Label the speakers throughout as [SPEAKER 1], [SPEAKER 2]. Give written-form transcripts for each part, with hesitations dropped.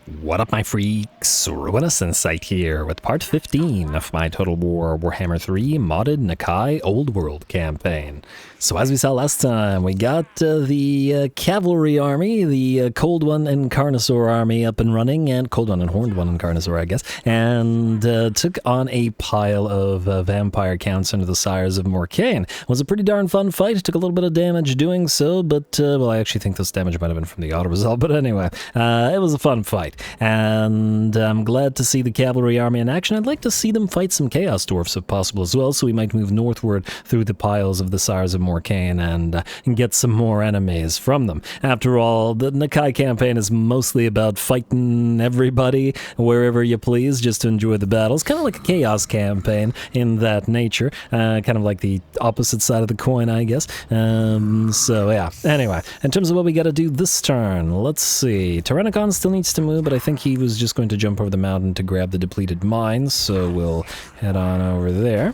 [SPEAKER 1] What up, my freaks? RuinusInsight here with part 15 of my Total War Warhammer 3 modded Nakai Old World campaign. So as we saw last time, we got the cavalry army, the cold one and Carnosaur army up and running, and cold one and horned one and Carnosaur, I guess, and took on a pile of vampire counts under the Sires of Morcaine. It was a pretty darn fun fight. Took a little bit of damage doing so, but, well, I actually think this damage might have been from the auto-resolve, but anyway, it was a fun fight. And I'm glad to see the cavalry army in action. I'd like to see them fight some Chaos Dwarfs if possible as well, so we might move northward through the piles of the Sires of Morcaine and get some more enemies from them. After all, the Nakai campaign is mostly about fighting everybody wherever you please, just to enjoy the battles. Kind of like a Chaos campaign in that nature. Kind of like the opposite side of the coin, I guess. So yeah, anyway, in terms of what we gotta do this turn, let's see. Tyrannicon still needs to move, but I think he was just going to jump over the mountain to grab the depleted mines, so we'll head on over there.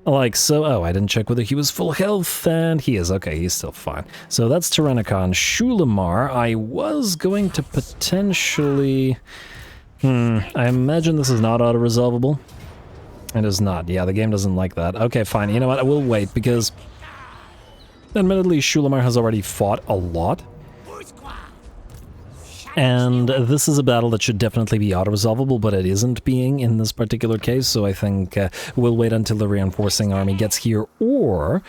[SPEAKER 1] Like so. Oh, I didn't check whether he was full health, and he is. Okay, he's still fine. So that's Tyrannicon. Shulamar, I was going to potentially... I imagine this is not auto-resolvable. It is not. Yeah, the game doesn't like that. Okay, fine. You know what? I will wait, because... admittedly, Shulamar has already fought a lot. And this is a battle that should definitely be auto-resolvable, but it isn't being in this particular case, so I think we'll wait until the reinforcing army gets here, or,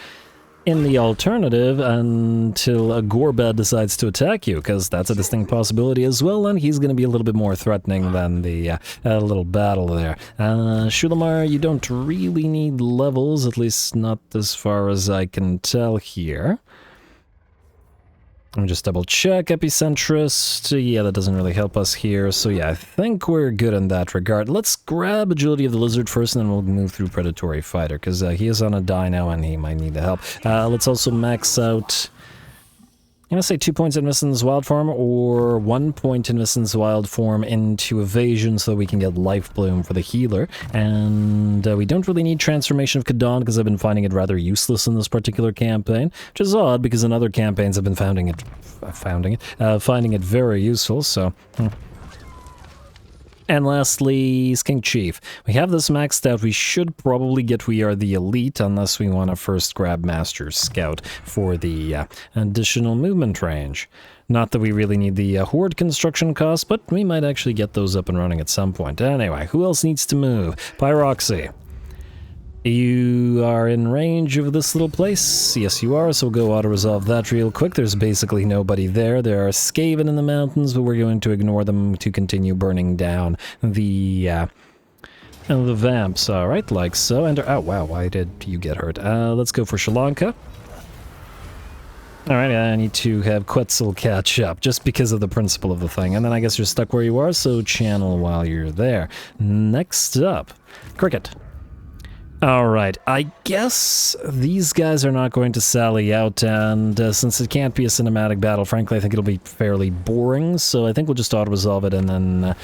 [SPEAKER 1] in the alternative, until a Gorbad decides to attack you, because that's a distinct possibility as well, and he's going to be a little bit more threatening than the little battle there. Shulamar, you don't really need levels, at least not as far as I can tell here. Let me just double check. Epicentrist, yeah, that doesn't really help us here. So yeah, I think we're good in that regard. Let's grab Agility of the Lizard first, and then we'll move through Predatory Fighter, because he is on a die now, and he might need the help. Let's also max out... I'm going to say 2 points in Investment's Wild Form, or 1 point in Investment's Wild Form into Evasion, so we can get Life Bloom for the healer. And we don't really need Transformation of Kadon, because I've been finding it rather useless in this particular campaign, which is odd, because in other campaigns I've been finding it very useful, so... And lastly, Skink Chief. We have this maxed out. We should probably get We Are the Elite, unless we want to first grab Master Scout for the additional movement range. Not that we really need the Horde construction costs, but we might actually get those up and running at some point. Anyway, who else needs to move? Pyroxy. You are in range of this little place? Yes, you are, so we'll go auto-resolve that real quick. There's basically nobody there. There are Skaven in the mountains, but we're going to ignore them to continue burning down the vamps. Alright, like so. And oh, wow, why did you get hurt? Let's go for Sri Lanka. Alright, I need to have Quetzal catch up, just because of the principle of the thing. And then I guess you're stuck where you are, so channel while you're there. Next up, Cricket. Alright, I guess these guys are not going to sally out, and since it can't be a cinematic battle, frankly, I think it'll be fairly boring, so I think we'll just auto-resolve it, and then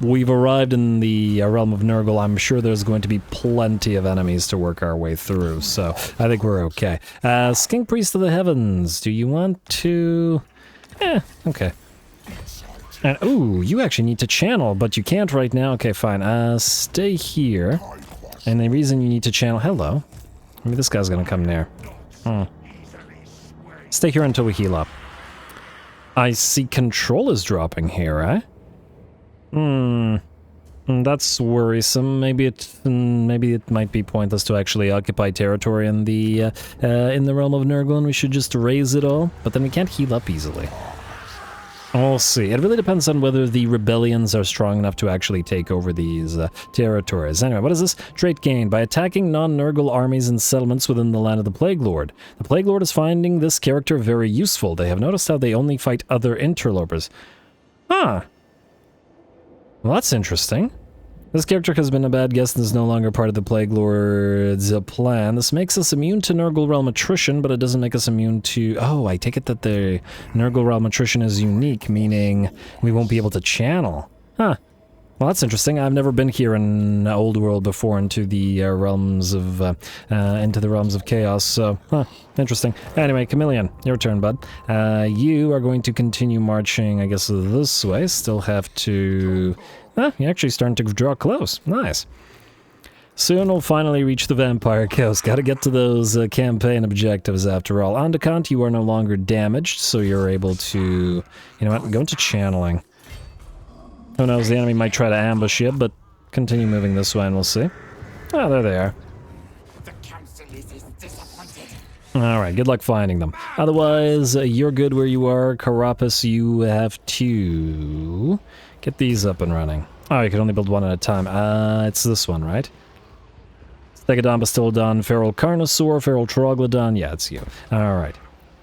[SPEAKER 1] we've arrived in the realm of Nurgle. I'm sure there's going to be plenty of enemies to work our way through, so I think we're okay. Skink Priest of the Heavens, do you want to... okay. And, ooh, you actually need to channel, but you can't right now. Okay, fine. Stay here. And the reason you need to channel... Hello. Maybe this guy's gonna come near. Stay here until we heal up. I see control is dropping here, eh? That's worrisome. Maybe it might be pointless to actually occupy territory in the realm of Nurgle, and we should just raise it all. But then we can't heal up easily. We'll see. It really depends on whether the rebellions are strong enough to actually take over these territories. Anyway, what is this? Trait gain. By attacking non-Nurgle armies and settlements within the land of the Plague Lord. The Plague Lord is finding this character very useful. They have noticed how they only fight other interlopers. Huh. Well, that's interesting. This character has been a bad guest and is no longer part of the Plague Lord's plan. This makes us immune to Nurgle Realm attrition, but it doesn't make us immune to... Oh, I take it that the Nurgle Realm attrition is unique, meaning we won't be able to channel. Huh. Well, that's interesting. I've never been here in Old World before into the realms of chaos. So, interesting. Anyway, Chameleon, your turn, bud. You are going to continue marching, I guess, this way. Still have to. You're actually starting to draw close. Nice. Soon we'll finally reach the Vampire Coast. Gotta get to those campaign objectives after all. On Decant, you are no longer damaged, so you're able to, you know what, go into channeling. Who knows, the enemy might try to ambush you, but continue moving this way and we'll see. Oh, there they are.
[SPEAKER 2] The council is disappointed.
[SPEAKER 1] Alright, good luck finding them. Otherwise, you're good where you are. Carapace, you have to get these up and running. Oh, you can only build one at a time. It's this one, right? Stegodon, Bastildon, Feral Carnosaur, Feral Troglodon. Yeah, it's you. Alright.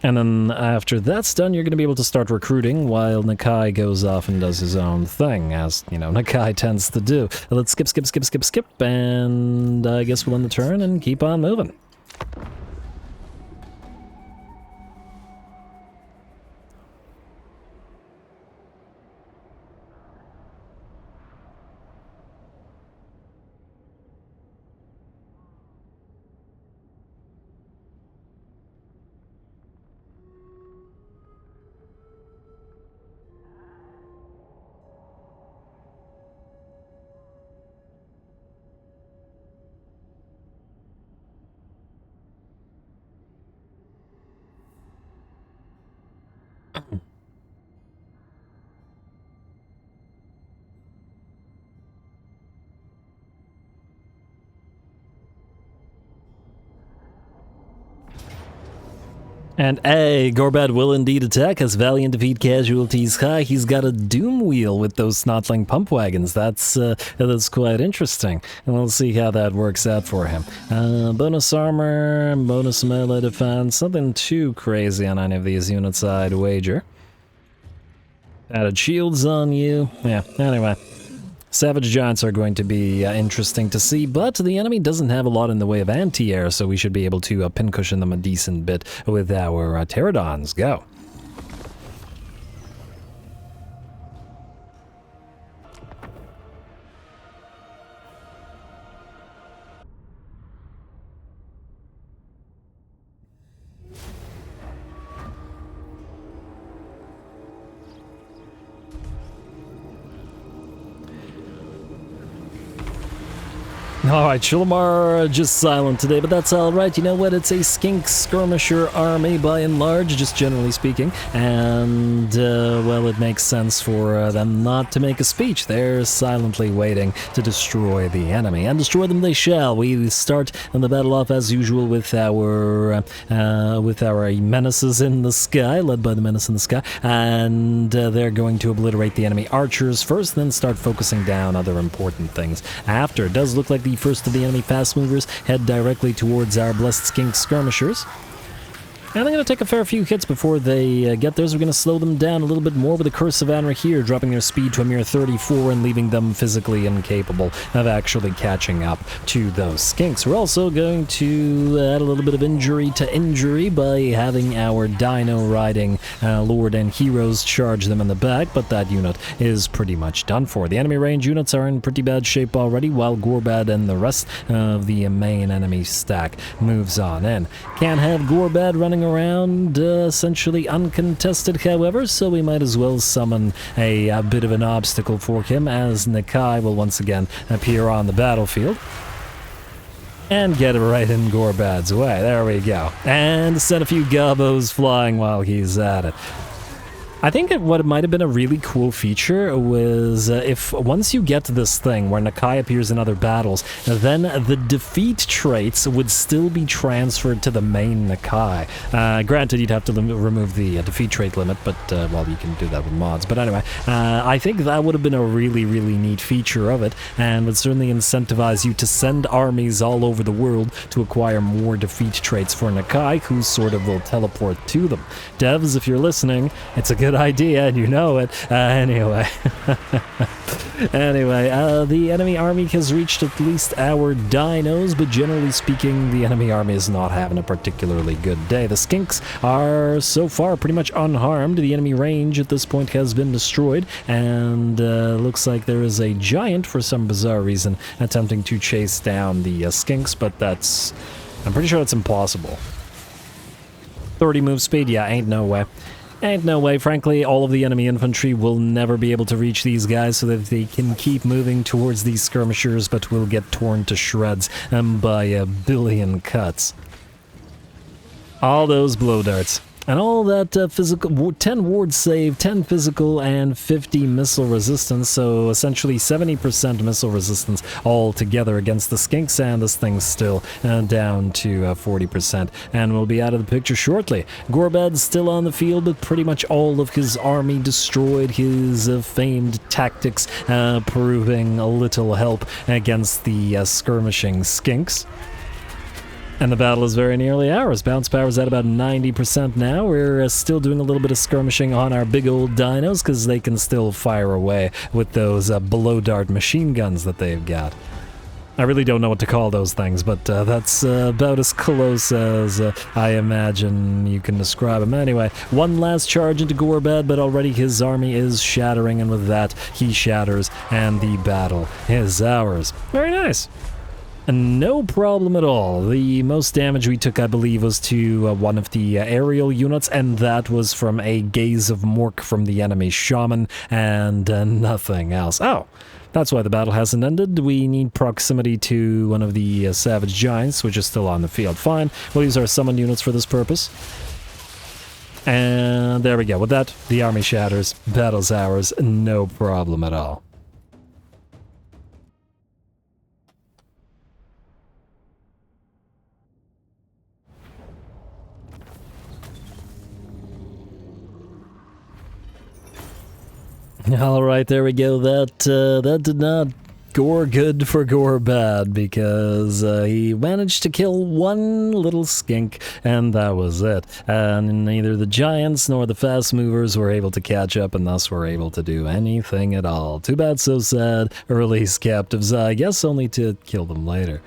[SPEAKER 1] And then after that's done, you're going to be able to start recruiting while Nakai goes off and does his own thing, as, you know, Nakai tends to do. Let's skip, and I guess we'll end the turn and keep on moving. And Gorbad will indeed attack as Valiant defeat casualties high. He's got a Doom Wheel with those Snotling pump wagons. That's quite interesting. And we'll see how that works out for him. Bonus armor, bonus melee defense, nothing too crazy on any of these units I'd wager. Added shields on you. Yeah, anyway. Savage Giants are going to be interesting to see, but the enemy doesn't have a lot in the way of anti-air, so we should be able to pincushion them a decent bit with our Pterodons. Go. Alright, Shulamar just silent today, but that's alright. You know what? It's a skink skirmisher army by and large, just generally speaking. And, well, it makes sense for them not to make a speech. They're silently waiting to destroy the enemy. And destroy them they shall. We start in the battle off as usual with our menaces in the sky, led by the menace in the sky. And they're going to obliterate the enemy archers first, then start focusing down other important things after. It does look like the first of the enemy fast movers head directly towards our blessed skink skirmishers. And they're going to take a fair few hits before they get there, so we're going to slow them down a little bit more with the Curse of Anra here, dropping their speed to a mere 34 and leaving them physically incapable of actually catching up to those skinks. We're also going to add a little bit of injury to injury by having our dino-riding Lord and Heroes charge them in the back, but that unit is pretty much done for. The enemy range units are in pretty bad shape already, while Gorbad and the rest of the main enemy stack moves on in. Can't have Gorbad running around essentially uncontested, however, so we might as well summon a bit of an obstacle for him, as Nakai will once again appear on the battlefield and get it right in Gorbad's way. There we go. And send a few gobos flying while he's at it. I think what might have been a really cool feature was if once you get to this thing where Nakai appears in other battles, then the defeat traits would still be transferred to the main Nakai. Granted, you'd have to remove the defeat trait limit, but, well, you can do that with mods. But anyway, I think that would have been a really, really neat feature of it, and would certainly incentivize you to send armies all over the world to acquire more defeat traits for Nakai, who sort of will teleport to them. Devs, if you're listening, it's a good good idea, and you know it. Anyway. Anyway, the enemy army has reached at least our dinos, but generally speaking, the enemy army is not having a particularly good day. The skinks are so far pretty much unharmed. The enemy range at this point has been destroyed, and looks like there is a giant, for some bizarre reason, attempting to chase down the skinks, but that's... I'm pretty sure it's impossible. 30 move speed? Yeah, ain't no way. Ain't no way. Frankly, all of the enemy infantry will never be able to reach these guys so that they can keep moving towards these skirmishers, but will get torn to shreds by a billion cuts. All those blow darts. And all that physical, 10 ward save, 10 physical, and 50 missile resistance, so essentially 70% missile resistance all together against the skinks, and this thing's still down to 40%, and we'll be out of the picture shortly. Gorbad's still on the field, but pretty much all of his army destroyed, his famed tactics proving a little help against the skirmishing skinks. And the battle is very nearly ours. Bounce power's at about 90% now. We're still doing a little bit of skirmishing on our big old dinos because they can still fire away with those blow dart machine guns that they've got. I really don't know what to call those things, but that's about as close as I imagine you can describe them. Anyway, one last charge into Gorbad, but already his army is shattering, and with that, he shatters, and the battle is ours. Very nice. No problem at all. The most damage we took, I believe, was to one of the aerial units, and that was from a gaze of Mork from the enemy shaman, and nothing else. Oh, that's why the battle hasn't ended. We need proximity to one of the savage giants, which is still on the field. Fine, we'll use our summon units for this purpose. And there we go. With that, the army shatters. Battle's ours. No problem at all. Alright, there we go. That did not gore good for Gorbad, because he managed to kill one little skink, and that was it. And neither the giants nor the fast movers were able to catch up, and thus were able to do anything at all. Too bad, so sad. Release captives, I guess only to kill them later.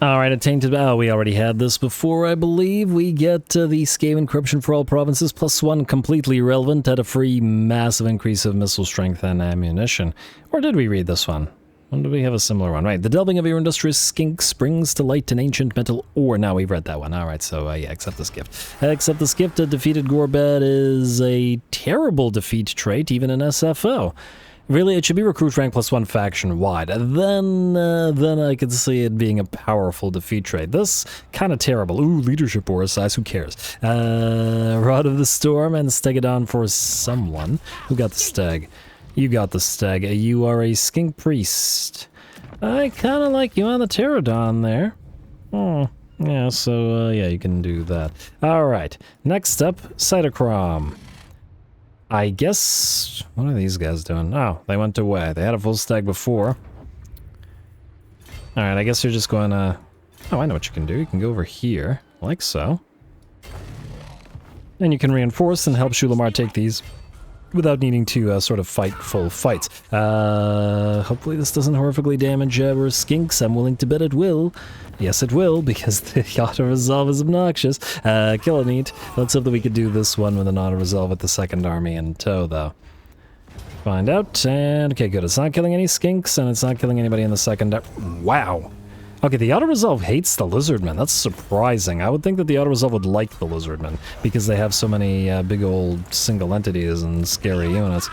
[SPEAKER 1] Alright, a tainted... Oh, we already had this before, I believe. We get the Skaven Corruption for all provinces, +1 completely irrelevant at a free massive increase of missile strength and ammunition. Or did we read this one? When did we have a similar one? Right, the delving of your industrious skink springs to light an ancient metal ore. Now we've read that one. Alright, so yeah, accept this gift. Accept this gift. A defeated Gorbad is a terrible defeat trait, even in SFO. Really, it should be recruit rank +1 faction wide. Then I could see it being a powerful defeat trait. This, kind of terrible. Ooh, leadership ore size, who cares? Rod of the Storm and Stegodon for someone. Who got the stag? You got the stag. You are a skink priest. I kind of like you on the pterodon there. Oh, yeah, so, yeah, you can do that. Alright, next up, Cytochrome. I guess... What are these guys doing? Oh, they went away. They had a full stag before. Alright, I guess you're just going to... Oh, I know what you can do. You can go over here. like so. And you can reinforce and help Shulamar take these without needing to sort of fight full fights. Hopefully this doesn't horrifically damage our skinks. I'm willing to bet it will. Yes, it will, because the auto-resolve is obnoxious. Kill it neat. Let's hope that we could do this one with an auto-resolve with the second army in tow, though. Find out, and okay, good. It's not killing any skinks, and it's not killing anybody in the second... Wow! Okay, the auto-resolve hates the Lizardmen. That's surprising. I would think that the auto-resolve would like the Lizardmen, because they have so many big old single entities and scary units.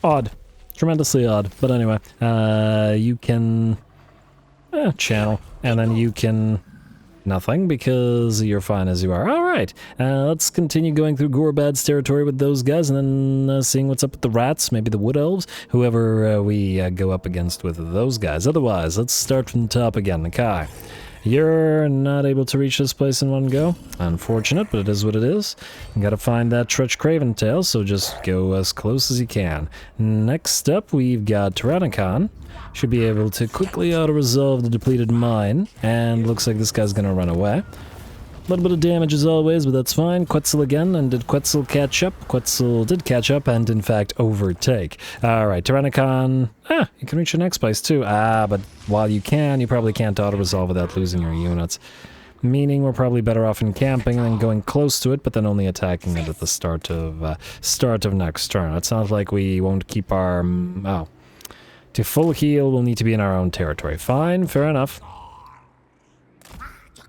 [SPEAKER 1] Odd. Tremendously odd. But anyway, you can... channel. And then you can... Nothing, because you're fine as you are. Alright, let's continue going through Gorbad's territory with those guys, and then seeing what's up with the rats, maybe the wood elves, whoever we go up against with those guys. Otherwise, let's start from the top again. Nakai, you're not able to reach this place in one go. Unfortunate, but it is what it is. You gotta find that Trutch Craventail, so just go as close as you can. Next up, we've got Tyrannicon. Should be able to quickly auto-resolve the depleted mine, and looks like this guy's gonna run away. A little bit of damage as always, but that's fine. Quetzal again, and did Quetzal catch up? Quetzal did catch up, and in fact overtake. Alright, Tyrannicon... you can reach your next place too. But while you can, you probably can't auto-resolve without losing your units. Meaning we're probably better off in camping than going close to it, but then only attacking it at the start of next turn. It's not like we won't keep our... To full heal, we'll need to be in our own territory. Fine, fair enough.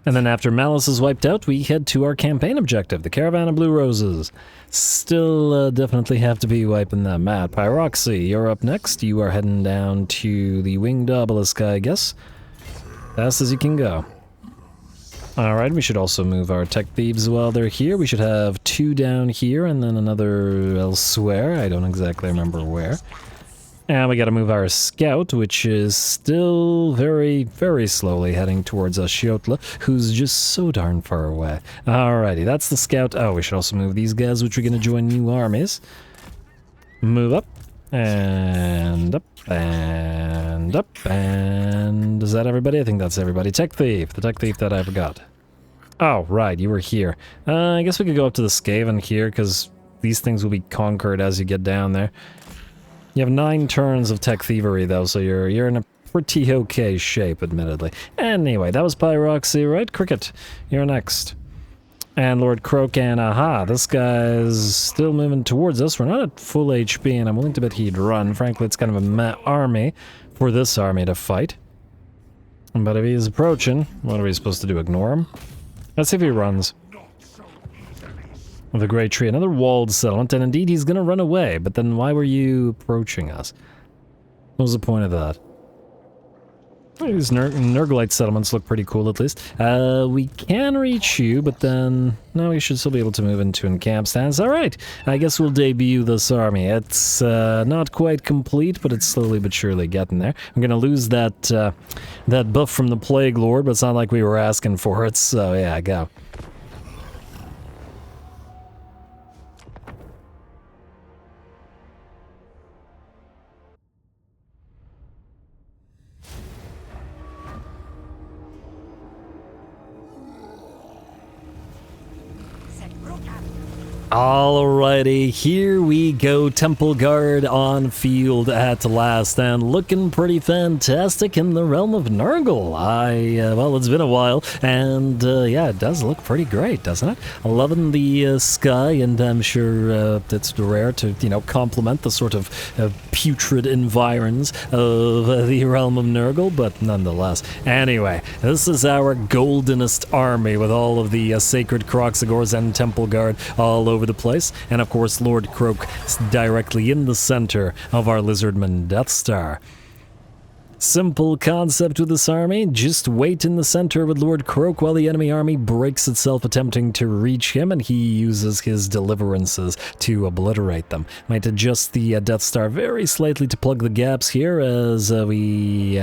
[SPEAKER 1] And then after Malice is wiped out, we head to our campaign objective, the Caravan of Blue Roses. Still definitely have to be wiping that map. Pyroxy, you're up next. You are heading down to the Winged Obelisk, I guess. Fast as you can go. Alright, we should also move our tech thieves while they're here. We should have 2 down here and then another elsewhere. I don't exactly remember where. And we gotta move our scout, which is still very, very slowly heading towards Ashiotla, who's just so darn far away. Alrighty, that's the scout. Oh, we should also move these guys, which are gonna join new armies. Move up, and up, and up, and... Is that everybody? I think that's everybody. Tech Thief, the Tech Thief that I forgot. Oh, right, you were here. I guess we could go up to the Skaven here, because these things will be conquered as you get down there. You have 9 turns of tech thievery, though, so you're in a pretty okay shape, admittedly. Anyway, that was Pyroxy, right? Cricket, you're next. And Lord Kroak, and aha, this guy's still moving towards us. We're not at full HP, and I'm willing to bet he'd run. Frankly, it's kind of a meh army for this army to fight. But if he's approaching, what are we supposed to do, ignore him? Let's see if he runs. With a great tree, another walled settlement, and indeed he's gonna run away, but then why were you approaching us? What was the point of that? These Nurglite settlements look pretty cool, at least. We can reach you, but then... No, we should still be able to move into encamp stands. Alright, I guess we'll debut this army. It's not quite complete, but it's slowly but surely getting there. I'm gonna lose that, that buff from the Plague Lord, but it's not like we were asking for it, so yeah, go. Alrighty, here we go, Temple Guard on field at last, and looking pretty fantastic in the realm of Nurgle. Well, it's been a while, and yeah, it does look pretty great, doesn't it? Loving the sky, and I'm sure it's rare to, you know, complement the sort of putrid environs of the realm of Nurgle, but nonetheless. Anyway, this is our goldenest army with all of the sacred Kroxigors and Temple Guard all over the place, and of course Lord Kroak is directly in the center of our Lizardman Death Star. Simple concept with this army, just wait in the center with Lord Kroak while the enemy army breaks itself attempting to reach him, and he uses his deliverances to obliterate them. Might adjust the Death Star very slightly to plug the gaps here as we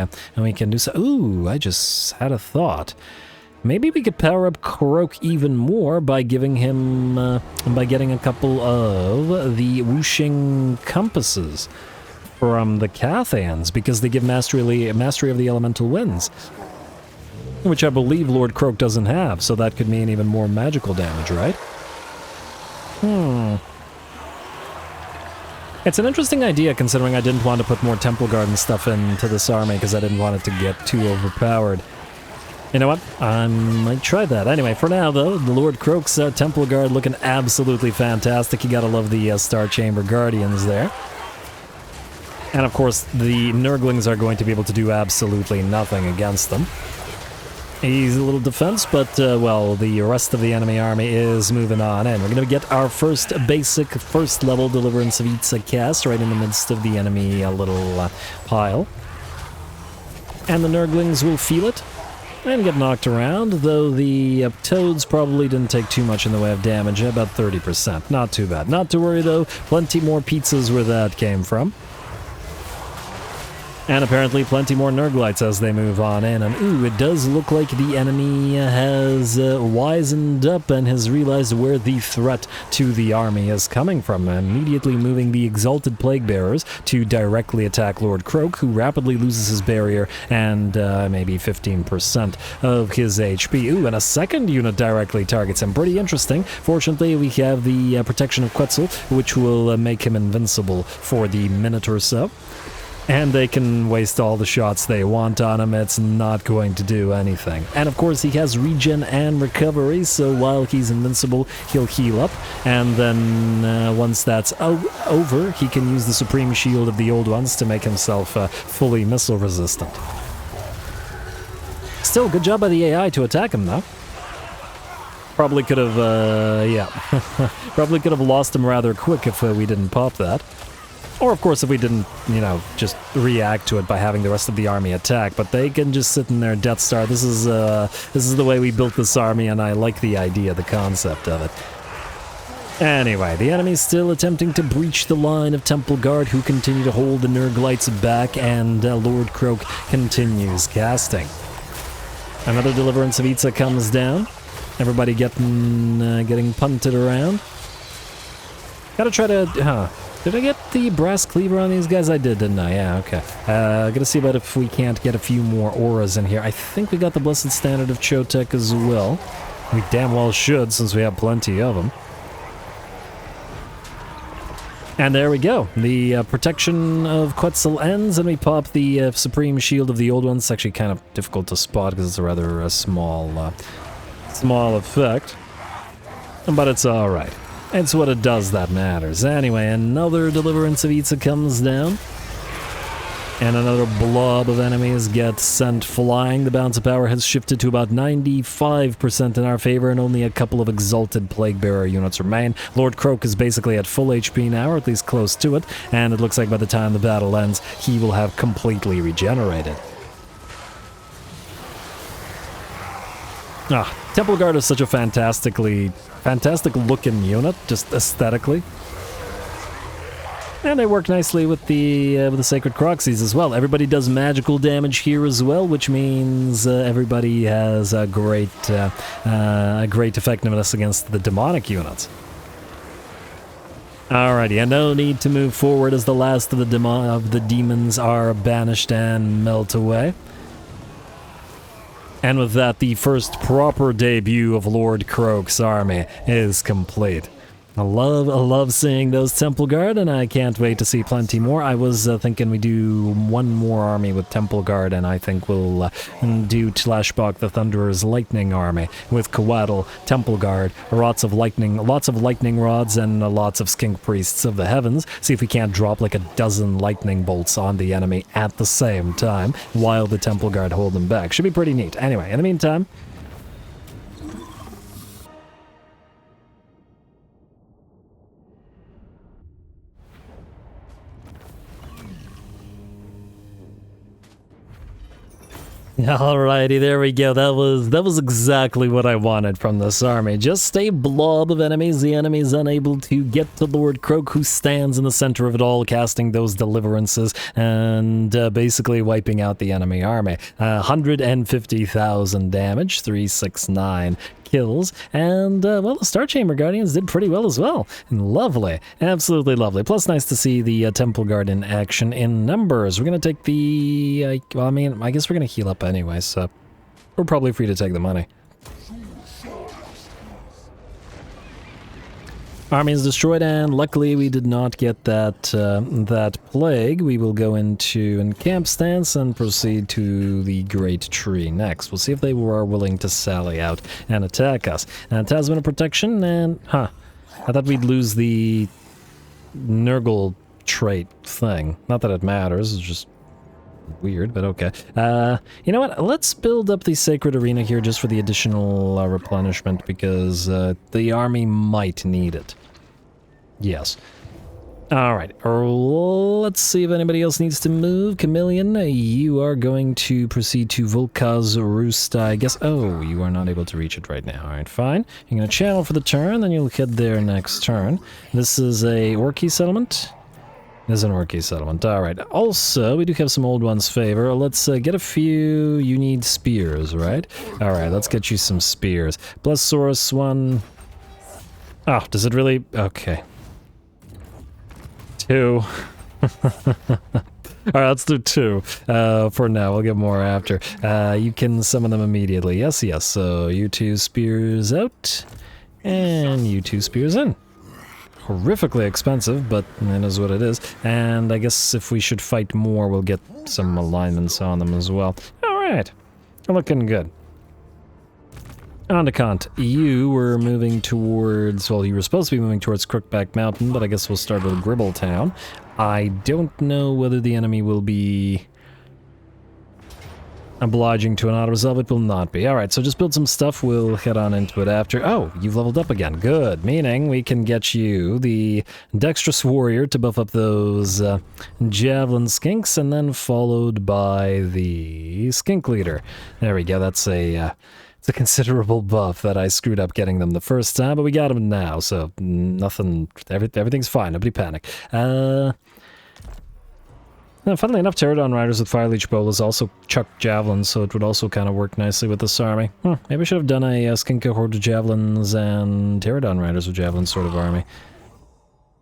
[SPEAKER 1] can do so. Ooh, I just had a thought. Maybe we could power up Kroak even more by giving him, by getting a couple of the whooshing compasses from the Cathans, because they give mastery of the elemental winds. which I believe Lord Kroak doesn't have, so that could mean even more magical damage, right? It's an interesting idea, considering I didn't want to put more Temple Guard and stuff into this army, because I didn't want it to get too overpowered. You know what? I might try that. Anyway, for now, though, the Lord Kroak's Temple Guard looking absolutely fantastic. You gotta love the Star Chamber Guardians there. And of course, the Nurglings are going to be able to do absolutely nothing against them. Easy little defense, but, well, the rest of the enemy army is moving on in. We're going to get our first basic, first-level Deliverance of Itza cast right in the midst of the enemy little pile. And the Nurglings will feel it and get knocked around, though the toads probably didn't take too much in the way of damage, about 30%. Not too bad. Not to worry, though. Plenty more pizzas where that came from. And apparently plenty more Nurglites as they move on in. And ooh, it does look like the enemy has wisened up and has realized where the threat to the army is coming from. Immediately moving the Exalted Plague Bearers to directly attack Lord Kroak, who rapidly loses his barrier and maybe 15% of his HP. Ooh, and a second unit directly targets him. Pretty interesting. Fortunately, we have the protection of Quetzal, which will make him invincible for the minute or so. And they can waste all the shots they want on him, it's not going to do anything. And of course he has regen and recovery, so while he's invincible, he'll heal up. And then once that's over, he can use the Supreme Shield of the Old Ones to make himself fully missile resistant. Still, good job by the AI to attack him though. Probably could have, yeah. Probably could have lost him rather quick if we didn't pop that. Or, of course, if we didn't, you know, just react to it by having the rest of the army attack. But they can just sit in their Death Star. This is the way we built this army, and I like the idea, the concept of it. Anyway, the enemy's still attempting to breach the line of Temple Guard, who continue to hold the Nurglites back, and Lord Kroak continues casting. Another Deliverance of Itza comes down. Everybody getting punted around. Gotta try to... Did I get the Brass Cleaver on these guys? I did, didn't I? Yeah, okay. Gotta see about if we can't get a few more auras in here. I think we got the Blessed Standard of Chotek as well. We damn well should, since we have plenty of them. And there we go. The protection of Quetzal ends, and we pop the Supreme Shield of the Old Ones. It's actually kind of difficult to spot, because it's a rather small effect. But it's alright. It's what it does that matters. Anyway, another Deliverance of Itza comes down. And another blob of enemies gets sent flying. The balance of power has shifted to about 95% in our favor, and only a couple of Exalted Plague Bearer units remain. Lord Kroak is basically at full HP now, or at least close to it, and it looks like by the time the battle ends, he will have completely regenerated. Temple Guard is such a fantastic looking unit, just aesthetically. And they work nicely with the Sacred Croxies as well. Everybody does magical damage here as well, which means everybody has a great effectiveness against the demonic units. Alrighty, and no need to move forward as the last of the demons are banished and melt away. And with that, the first proper debut of Lord Kroak's army is complete. I love seeing those Temple Guard, and I can't wait to see plenty more. I was thinking we do one more army with Temple Guard, and I think we'll do Tlashbok the Thunderer's Lightning Army with Coatl, Temple Guard, lots of lightning rods, and lots of Skink Priests of the Heavens. See if we can't drop like a dozen lightning bolts on the enemy at the same time, while the Temple Guard hold them back. Should be pretty neat. Anyway, in the meantime... Alrighty, there we go. That was exactly what I wanted from this army. Just a blob of enemies. The enemy's unable to get to Lord Kroak, who stands in the center of it all, casting those deliverances and basically wiping out the enemy army. 150,000 damage, 369 kills, and well, the Star Chamber Guardians did pretty well as well. And lovely, absolutely lovely. Plus, nice to see the Temple Guard in action in numbers. We're gonna take the, well, I mean, I guess we're gonna heal up anyway, so we're probably free to take the money. Army is destroyed, and luckily we did not get that plague. We will go into encamp stance and proceed to the Great Tree next. We'll see if they are willing to sally out and attack us. And Tasman of Protection, and I thought we'd lose the Nurgle trait thing. Not that it matters, it's just weird, but okay. You know what? Let's build up the Sacred Arena here just for the additional replenishment, because the army might need it. Yes. Alright, let's see if anybody else needs to move. Chameleon, you are going to proceed to Volka's Roost, I guess. Oh, you are not able to reach it right now. Alright, fine. You're going to channel for the turn, then you'll head there next turn. This is a Orky settlement. It is an Orky settlement. Alright, also, we do have some old ones favor. Let's get a few. You need spears, right? Alright, let's get you some spears. Blessaurus one. Oh, does it really? Okay. 2. Alright, let's do 2 for now. We'll get more after. You can summon them immediately. Yes, yes. So you 2 spears out, and you 2 spears in. Horrifically expensive, but it is what it is. And I guess if we should fight more, we'll get some alignments on them as well. Alright. Looking good. On to Kant. You were moving towards, well, you were supposed to be moving towards Crookback Mountain, but I guess we'll start with Gribbletown. I don't know whether the enemy will be obliging to an auto-resolve. It will not be. Alright, so just build some stuff. We'll head on into it after. Oh, you've leveled up again. Good. Meaning we can get you the Dexterous Warrior to buff up those Javelin Skinks, and then followed by the Skink Leader. There we go. That's a... it's a considerable buff that I screwed up getting them the first time, but we got them now, so nothing, everything's fine, nobody panic. Funnily enough, Pterodon Riders with Fire Leech Bolas also chuck javelins, so it would also kind of work nicely with this army. Maybe I should have done a Skinka Horde with javelins and Pterodon Riders with javelins sort of army.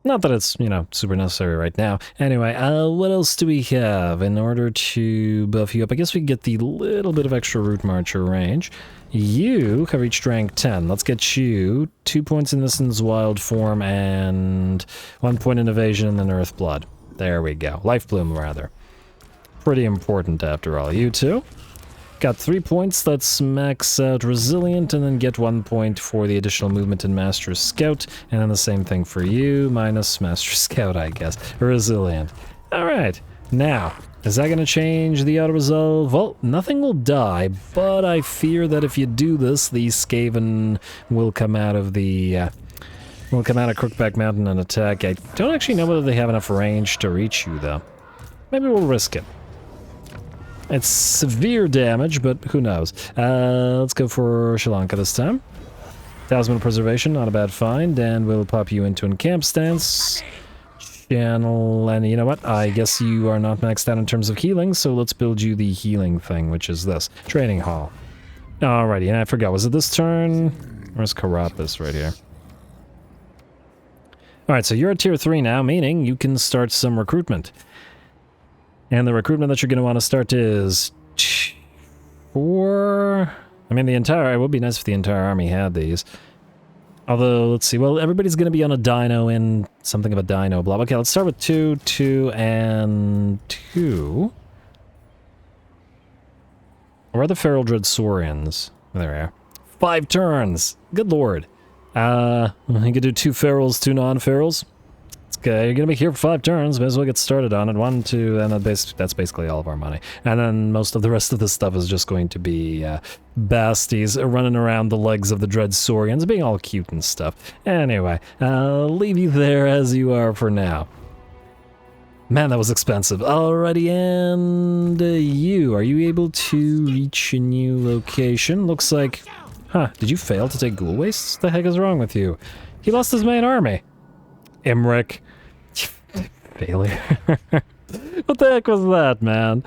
[SPEAKER 1] Not that it's, you know, super necessary right now. Anyway, what else do we have in order to buff you up? I guess we get the little bit of extra Root Marcher range. You have reached rank 10. Let's get you 2 points in Nissan's Wild Form and 1 point in Evasion and then Earth Blood. There we go. Life Bloom, rather. Pretty important, after all. You two got 3 points. Let's max out Resilient and then get 1 point for the additional movement in Master Scout. And then the same thing for you, minus Master Scout, I guess. Resilient. Alright. Now, is that going to change the auto-resolve? Well, nothing will die, but I fear that if you do this, the Skaven will come out of the... will come out of Crookback Mountain and attack. I don't actually know whether they have enough range to reach you, though. Maybe we'll risk it. It's severe damage, but who knows. Let's go for Sri Lanka this time. Talisman of Preservation, not a bad find, and we'll pop you into encamp stance. Channel, and you know what? I guess you are not maxed out in terms of healing, so let's build you the healing thing, which is this. Training Hall. Alrighty, and I forgot, was it this turn? Where's Carapis? Right here. Alright, so you're at tier 3 now, meaning you can start some recruitment. And the recruitment that you're going to want to start is... 4... I mean, the entire... It would be nice if the entire army had these. Although, let's see, well, everybody's going to be on a dino in something of a dino blob. Okay, let's start with 2, 2, and 2. Where are the Feral Dread Saurians? There we are. 5 turns! Good lord. You could do 2 ferals, 2 non-ferals. Okay, you're gonna be here for 5 turns, may as well get started on it. 1, 2, and that's basically all of our money. And then most of the rest of the stuff is just going to be basties running around the legs of the Dread Saurians, being all cute and stuff. Anyway, I'll leave you there as you are for now. Man, that was expensive. Alrighty, and you, are you able to reach a new location? Looks like... Huh, did you fail to take Ghoul Wastes? What the heck is wrong with you? He lost his main army. Imric. Failure. What the heck was that, man?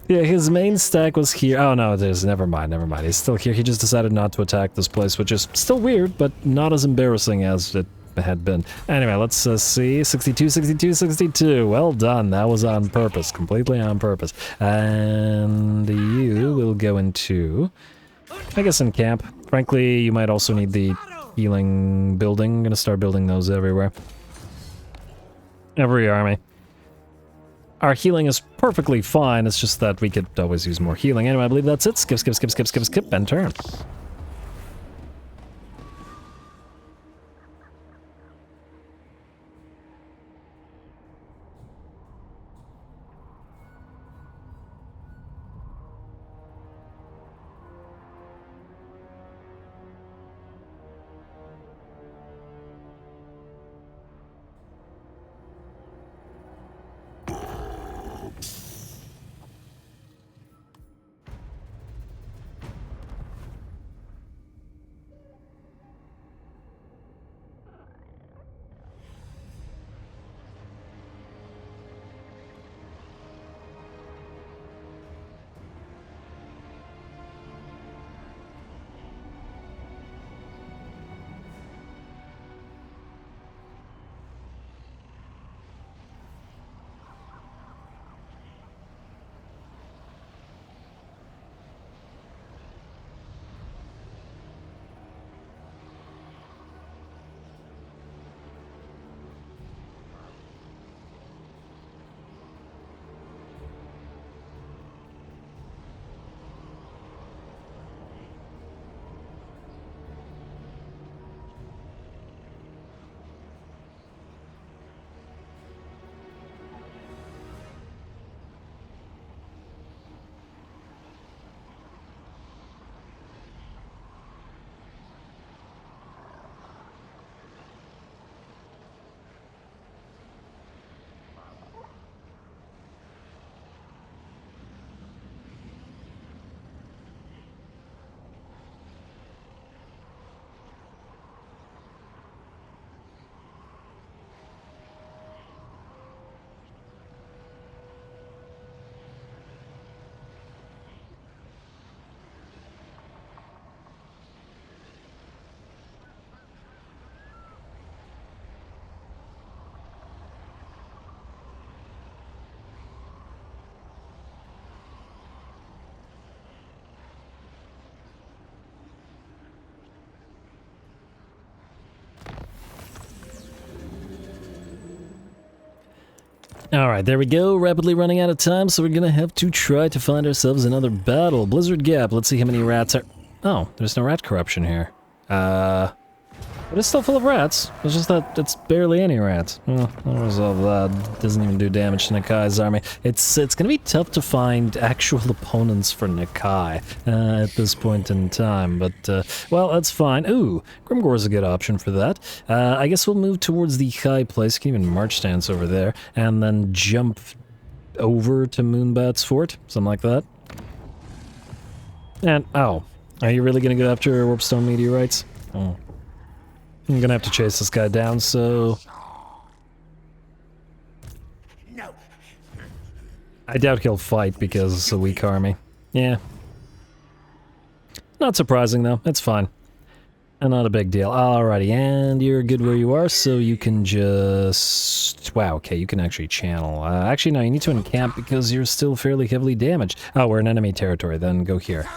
[SPEAKER 1] Yeah, his main stack was here. Oh no, it is. Never mind, never mind. He's still here. He just decided not to attack this place, which is still weird, but not as embarrassing as it had been. Anyway, let's see. 62, 62, 62. Well done. That was on purpose. Completely on purpose. And you will go into I guess in camp. Frankly, you might also need the healing building. I'm gonna start building those everywhere. Every army. Our healing is perfectly fine, it's just that we could always use more healing. Anyway, I believe that's it. Skip, skip, skip, skip, skip, skip, and turn. Alright, there we go. Rapidly running out of time, so we're gonna have to try to find ourselves another battle. Blizzard Gap, let's see how many rats are... Oh, there's no rat corruption here. But it's still full of rats. It's just that it's barely any rats. Well, I'll resolve that. Doesn't even do damage to Nakai's army. It's gonna be tough to find actual opponents for Nakai at this point in time, but, well, that's fine. Ooh, Grimgore's a good option for that. I guess we'll move towards the high place. You can even march stance over there, and then jump over to Moonbat's fort, something like that. And, oh, are you really gonna go after Warpstone Meteorites? Oh. I'm gonna have to chase this guy down, so...
[SPEAKER 2] No.
[SPEAKER 1] I doubt he'll fight because it's a weak army. Yeah. Not surprising, though. It's fine. And not a big deal. Alrighty, and you're good where you are, so you can just... Wow, okay, you can actually channel. Actually, no, you need to encamp because you're still fairly heavily damaged. Oh, we're in enemy territory, then go here.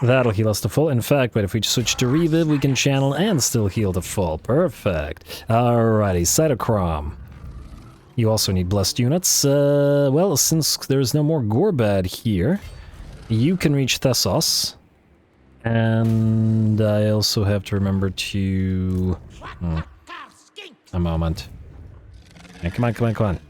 [SPEAKER 1] That'll heal us to full. In fact, wait, if we switch to Reviv, we can channel and still heal to full. Perfect. Alrighty, Cytochrome. You also need blessed units. Well, since there's no more Gorbad here, you can reach Thessos. And I also have to remember to... A moment. Yeah, come on, come on, come on.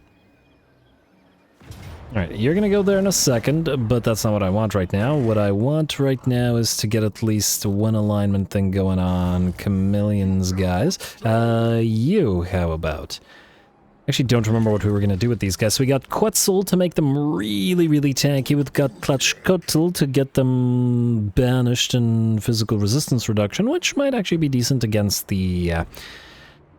[SPEAKER 1] Alright, you're gonna go there in a second, but that's not what I want right now. What I want right now is to get at least one alignment thing going on. Chameleons, guys. You, how about? Actually, don't remember what we were gonna do with these guys. So we got Quetzal to make them really, really tanky. We've got Tlachkotl to get them banished and physical resistance reduction, which might actually be decent against the...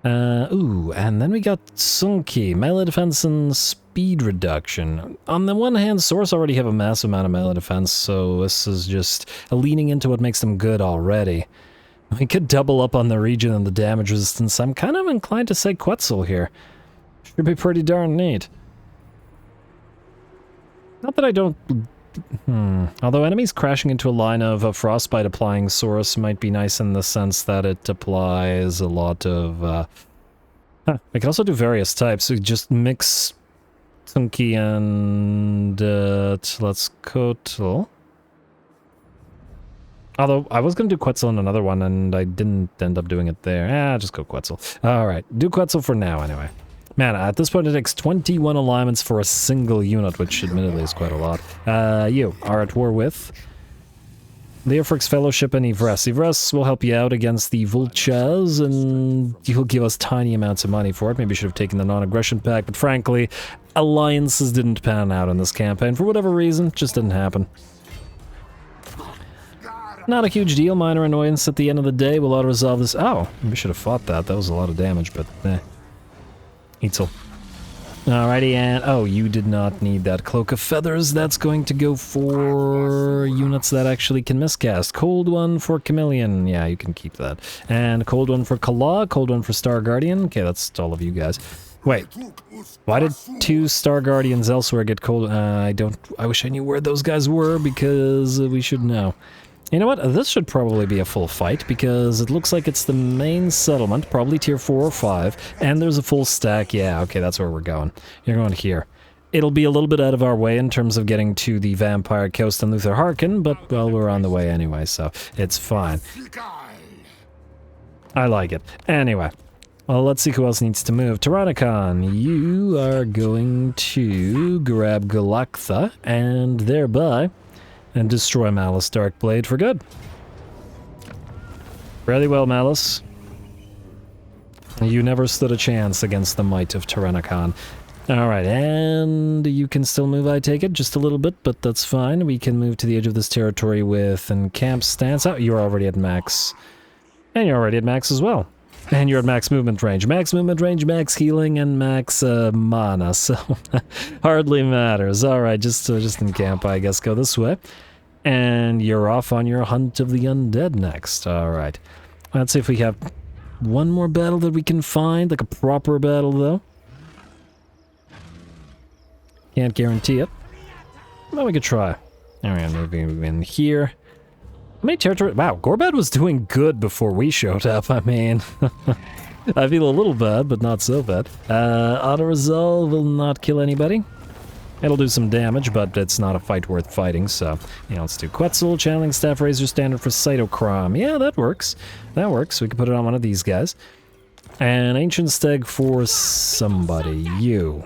[SPEAKER 1] ooh, and then we got Sunki, melee defense and speed reduction. On the one hand, Source already have a massive amount of melee defense, so this is just leaning into what makes them good already. We could double up on the region and the damage resistance. I'm kind of inclined to say Quetzal here. Should be pretty darn neat. Not that I don't Although enemies crashing into a line of frostbite applying source might be nice in the sense that it applies a lot of... We can also do various types, so just mix Tunky and Tlatzkotl. Although, I was going to do Quetzal in another one, and I didn't end up doing it there. Just go Quetzal. Alright, do Quetzal for now, anyway. Man, at this point it takes 21 alignments for a single unit, which admittedly is quite a lot. You are at war with Leofric's Fellowship and Ivres. Ivres will help you out against the Vultures, and you'll give us tiny amounts of money for it. Maybe you should have taken the non-aggression pack, but frankly, alliances didn't pan out in this campaign. For whatever reason, it just didn't happen. Not a huge deal, minor annoyance at the end of the day. We'll auto-resolve this. Oh, we should have fought that. That was a lot of damage, but eh. Eitzel. Alrighty, and oh, you did not need that Cloak of Feathers. That's going to go for units that actually can miscast. Cold one for Chameleon. Yeah, you can keep that. And cold one for Kala, cold one for Star Guardian. Okay, that's all of you guys. Wait, why did 2 Star Guardians elsewhere get cold? I wish I knew where those guys were, because we should know. You know what? This should probably be a full fight, because it looks like it's the main settlement, probably tier 4 or 5, and there's a full stack. Yeah, okay, that's where we're going. You're going here. It'll be a little bit out of our way in terms of getting to the Vampire Coast and Luther Harkin, but, well, we're on the way anyway, so it's fine. I like it. Anyway, well, let's see who else needs to move. Tyrannicon, you are going to grab Galaktha, and thereby... and destroy Malice Darkblade for good. Really well, Malice. You never stood a chance against the might of Tyrannicon. Alright, and you can still move, I take it, just a little bit, but that's fine. We can move to the edge of this territory with Encamp Stance. Oh, you're already at max. And you're already at max as well. And you're at max movement range. Max movement range, max healing, and max mana, so hardly matters. Alright, just encamp, I guess. Go this way. And you're off on your hunt of the undead next. Alright. Let's see if we have one more battle that we can find, like a proper battle, though. Can't guarantee it. Well, we could try. Alright, moving in here. How many territory? Wow, Gorbad was doing good before we showed up. I mean, I feel a little bad, but not so bad. Auto-resolve will not kill anybody. It'll do some damage, but it's not a fight worth fighting, so... yeah, let's do Quetzal, Channeling Staff, Razor Standard for Cytochrome. Yeah, that works. That works. We can put it on one of these guys. And Ancient Steg for somebody. You.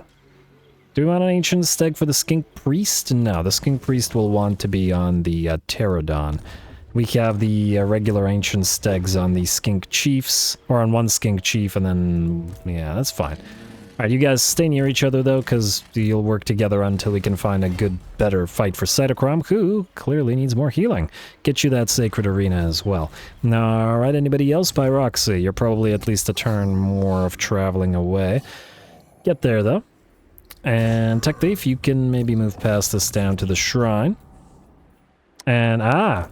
[SPEAKER 1] Do we want an Ancient Steg for the Skink Priest? No, the Skink Priest will want to be on the Pterodon. We have the regular Ancient Stegs on the Skink Chiefs, or on one Skink Chief, and then... yeah, that's fine. Alright, you guys stay near each other, though, because you'll work together until we can find a good, better fight for Cytochrome, who clearly needs more healing. Get you that Sacred Arena as well. Alright, anybody else? Pyroxy, you're probably at least a turn more of traveling away. Get there, though. And Tech Thief, you can maybe move past this down to the Shrine. And,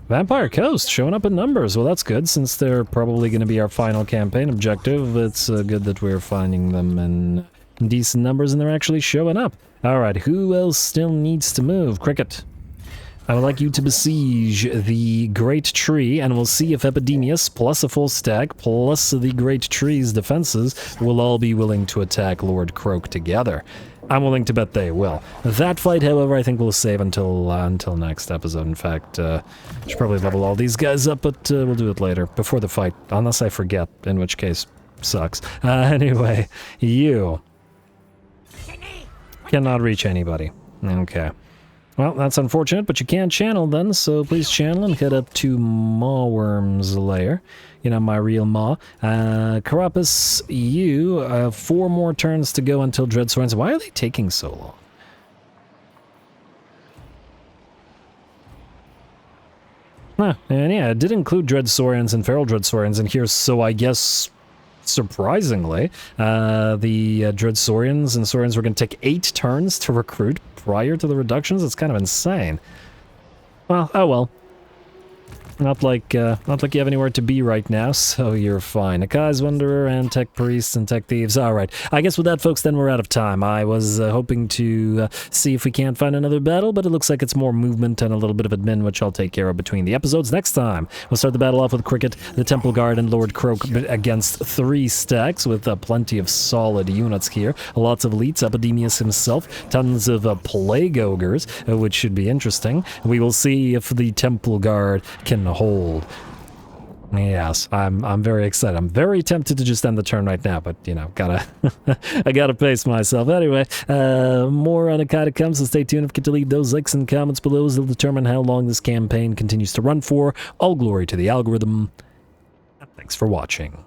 [SPEAKER 1] Vampire Coast, showing up in numbers. Well, that's good, since they're probably going to be our final campaign objective. It's good that we're finding them in decent numbers and they're actually showing up. Alright, who else still needs to move? Cricket. I would like you to besiege the Great Tree, and we'll see if Epidemius, plus a full stack, plus the Great Tree's defenses, will all be willing to attack Lord Kroak together. I'm willing to bet they will. That fight, however, I think we'll save until next episode. In fact, I should probably level all these guys up, but we'll do it later, before the fight, unless I forget, in which case, sucks. Anyway, you cannot reach anybody. Okay. Well, that's unfortunate, but you can channel then, so please channel and head up to Mawworm's lair. You know, my real Maw. Carapace, you, 4 more turns to go until Dreadswords. Why are they taking so long? Huh, and yeah, it did include Dreadsaurians and Feral Dreadsaurians in here, so I guess... surprisingly, the Dreadsaurians and Saurians were going to take 8 turns to recruit prior to the reductions. It's kind of insane. Well, oh well. Not like you have anywhere to be right now, so you're fine. Nakai's Wanderer and Tech Priests and Tech Thieves. Alright, I guess with that, folks, then we're out of time. I was hoping to see if we can't find another battle, but it looks like it's more movement and a little bit of admin, which I'll take care of between the episodes. Next time, we'll start the battle off with Cricket, the Temple Guard, and Lord Kroak against 3 stacks with plenty of solid units here. Lots of elites, Epidemius himself, tons of Plague Ogres, which should be interesting. We will see if the Temple Guard can hold. Yes, I'm very excited. I'm very tempted to just end the turn right now, but, you know, I gotta pace myself. Anyway, more on Nakai to come, so stay tuned. If you get to leave those likes and comments below, as they'll determine how long this campaign continues to run for. All glory to the algorithm. Thanks for watching.